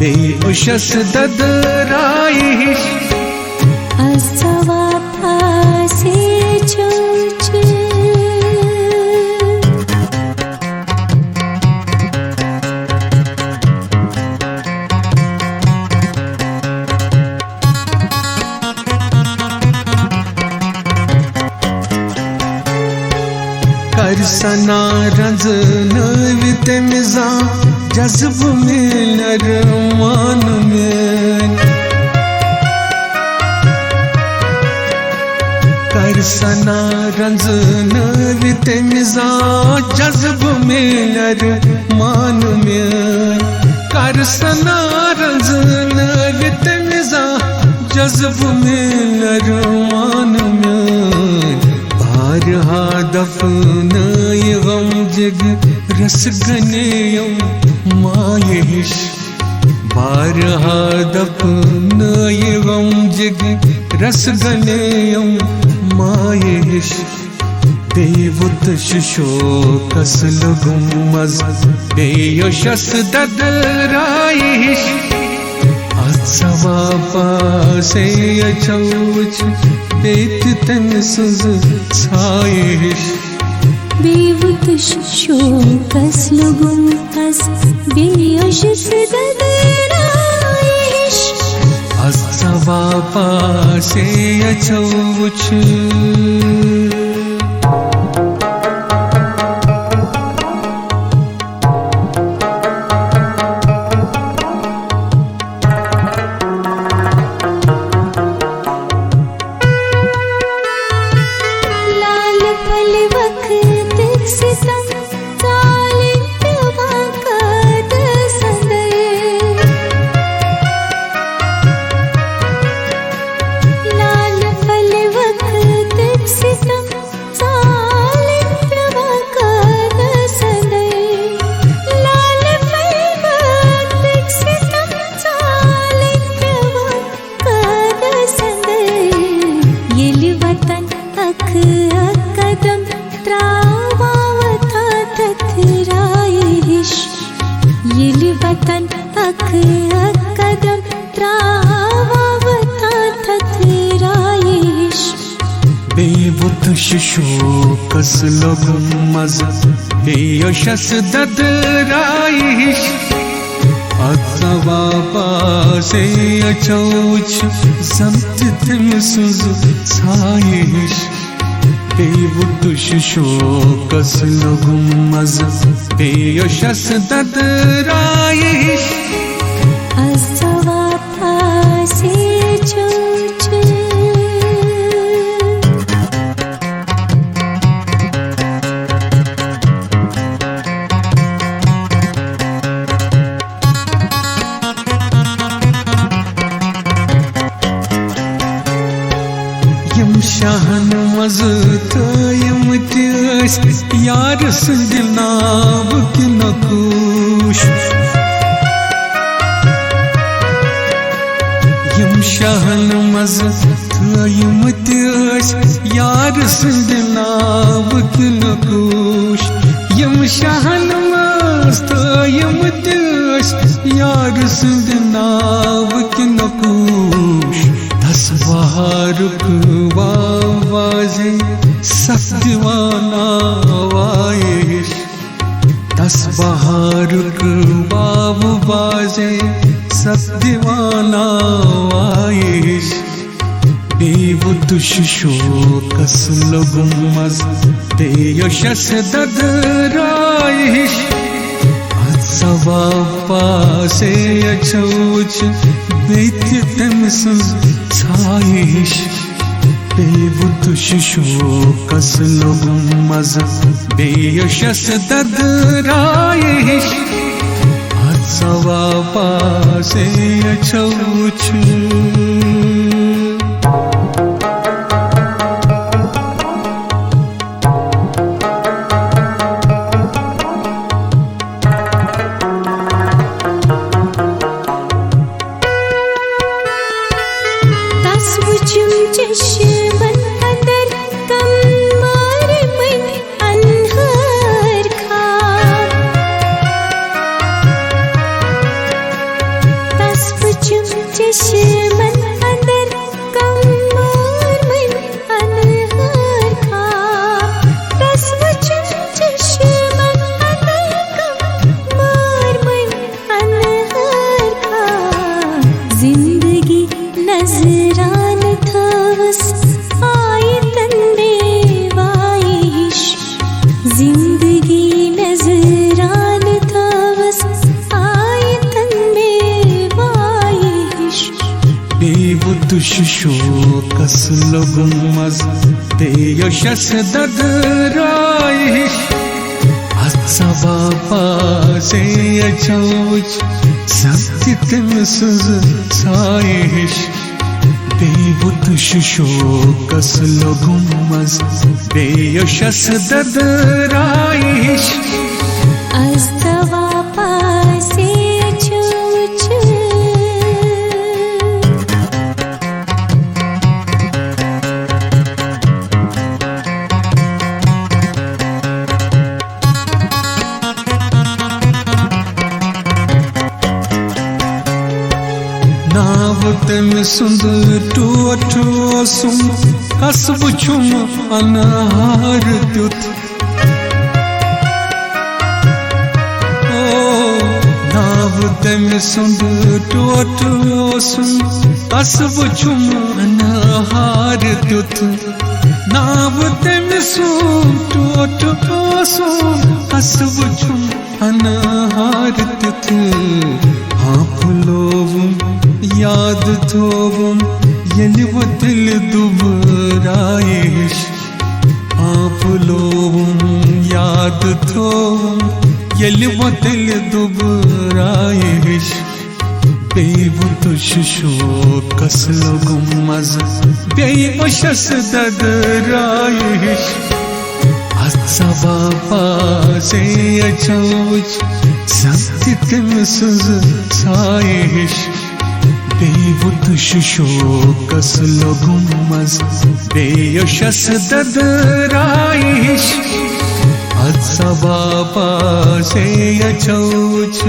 Beuşas dadrayiş Azava pase çoç Karsana razını vitemiza Cazıb miler man mein Karsana razını vitemiza Cazıb miler man mein Karsana razını vitemiza Cazıb miler man mein Barha dafnai gam jag ras ganeyam मायेश बारहा दफनाए गम जग रस गनेयम मायेश बेवुत showcase लगुम मज बेयशस ददरायेश अत्सवा पासे अचौच बेत तन सुज छायेश बेवुत showcase लगुम मज बेयशस ददरायेश अत्सवा पासे अचौच वतन अख कदम त्रावता थथरायेश बेवुत शोकस लगुम मज बेयशस ददरायेश अत्सवा पासे अचौच जमत तिम सुज छायेश बेवुत शोकस लगुम मज बेयशस ददरायेश अत्सवा पासे छोच यम शाहन मज तयम त्यस यार संद नाव कि नकुश यम शाहन मज तयम त्यस यार संद नाव कि नकुश यम शाहन मज तयम त्यस यार संद नाव कि नकुश दस बहारुक वाजे सत्दीवाना वायेश दस बहारुक वाजे सत्दीवाना वायेश बेवुत शोकस लगुम मज बेयशस ददरायेश अत्सवा पासे अचौच बेत तम सुज छायेश बेवुत शोकस लगुम मज बेयशस ददरायेश सवा पासे अछौछ शोकस लगुमज ते यशस ददराइश अत्सवा पासे अछौछ सत्य सुज साइश बेबुत शोकस लगुमज ते यशस ददराइश अत्सवा पासे तम सुंद टो सुम कसब छुम अनार द्युत नाव तम सुंद टो सुम कसब छुम अनार द्युत नाव तम सुंद टो सुम कसब छुम अनार द्युत हाँ फुलोवुम याद थोवुम यलि वो दिल दुबराइश आप लोवुम याद थोवुम यलि वो दिल दुबराइश बेबुत शोकस लगुमज बेयशस ददराइश अत्सवा पासे अछौछ सत्य सुज साइश बेबुत शोकस लगुमज बेयशस ददराइश अत्सवा पासे अछौछ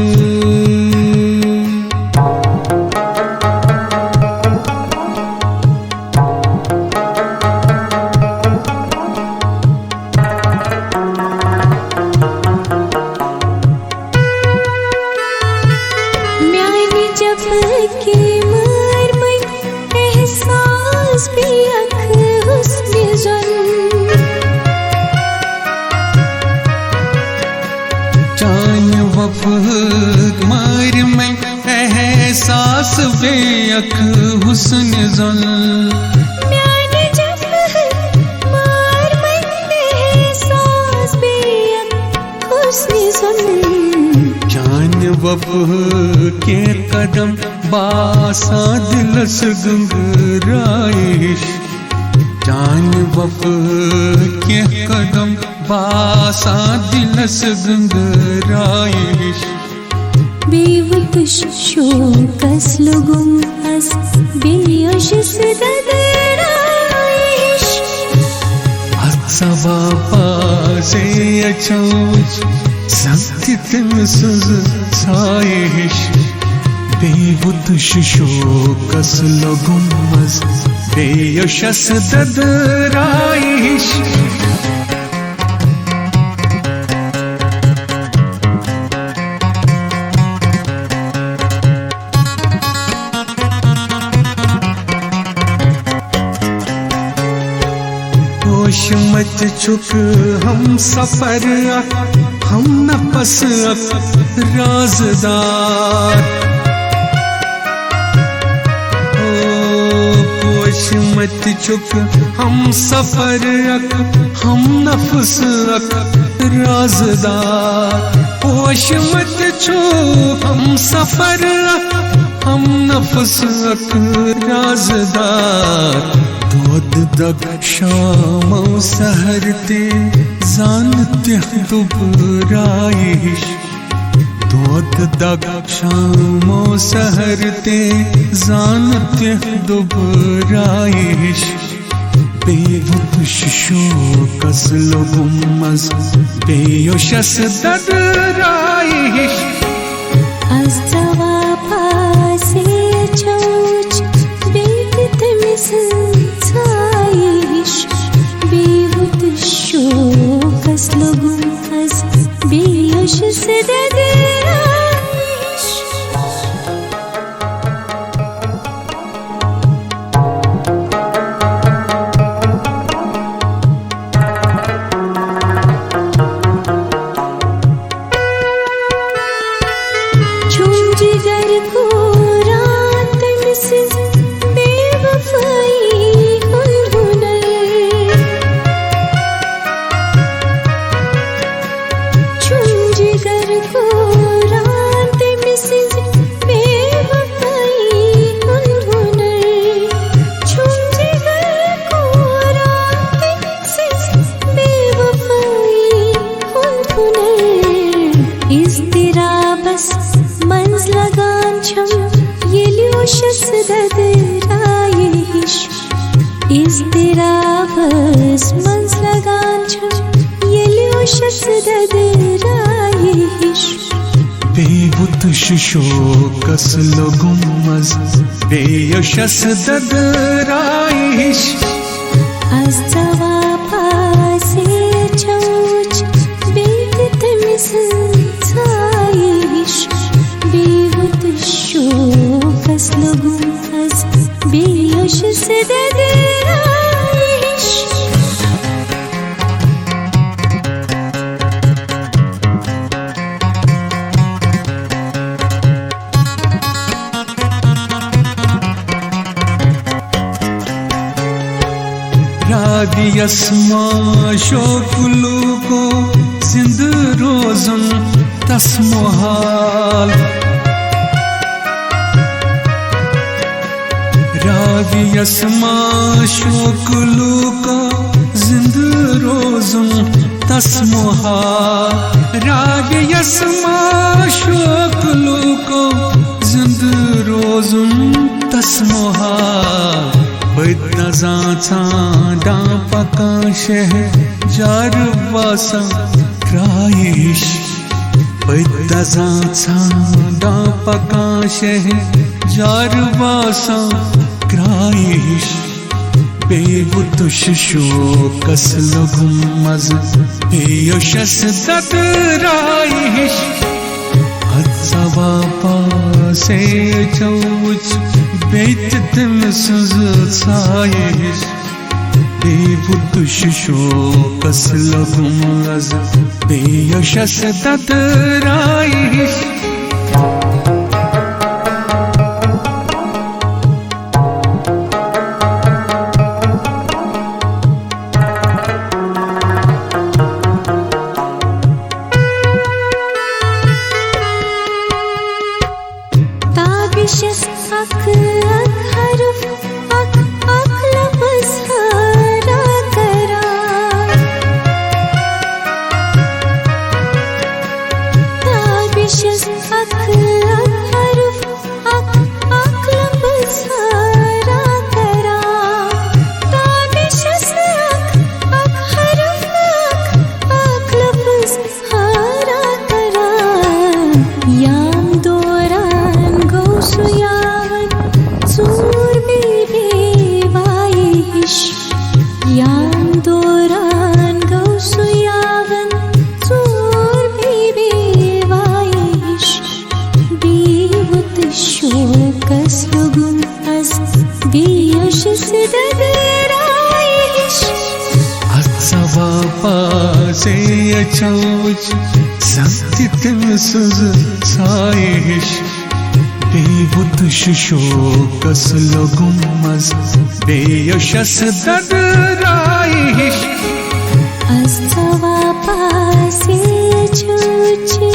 मार में एहसास बेअख हुस्न ज़ल म्याने जब मार में एहसास बेअख हुस्न ज़ल जान वफ के कदम बासा दिलस गंगराइश जान वफ के कदम बासा दिलस गंगराइश बेबुत शोकस लगुमज बेयशस ददराइश अत्सवा पासे अछौछ सत्य सुज साइश बेबुत शोकस लगुमज बेयशस ददराइश मत चुक हम सफर हम नफस राजदार पोश मत चुक हम सफर हम नफस राजदार होश मत छो हम सफर हम नफ्स अक राजदार दोद दग शामो सहरते जानते दुबराइश दोद दग शामो सहरते जानते दुबराइश बेवुश showcase लोगुमस बेयोशस ददराइश Az cavapase çavuç bekletmesin sayiş Beyvut şokas logum az beyoş sededirayiş जिगर को रात में से बेवफाई हुनर चुन जिगर को रात में से बेवफाई हुनर चुन जिगर को रात में से बेवफाई हुनर इस तेरा बस मंज लगान छम ये ल्योशस ददराइश इस तेरा बस मंज लगान छम ये ल्योशस ददराइश बेवुत showcase लोगुमस बेयोशस ददराइश Az cavapase çavuç bekletmesin sayiş Beyvut şokas logum az beyoş sededirayiş रादियस्मा शोकुलू को जिंद रोजन तस्मोहाल रादियस्मा शोकुलू को जिंद रोजन तस्मोहाल रादियस्मा शोकुलू को जिंद रोजन तस्मोहाल बदनजा छाडा पकाश है जार वासा क्राइश बदनजा छाडा पकाश है जार वासा क्राइश बेवुत शोकस लोगुमस बेयोशस ददराइश अज़वापासे चौच बेततमसज साइश बेवुत शोकस लोगुमस बेयोशस ददराइश ताबिशस अक हरफ अक लफ्ज़ हरा करा ताबिशस अक हरफ अक लफ्ज़ हरा करा ताबिशस अक हरफ अक लफ्ज़ हरा करा याम दौरान गौसुयावन सूर बेवाइश याम दौरान गौसुयावन सूर बेवाइश बेवुत शोकस लोगुम अस बेयोशस ददराइश अज़वापासे चौच सत्तितमसज साइश बेवुत शोकस लोगुमस बेयोशस ददराइश Az cavapase से अछूछ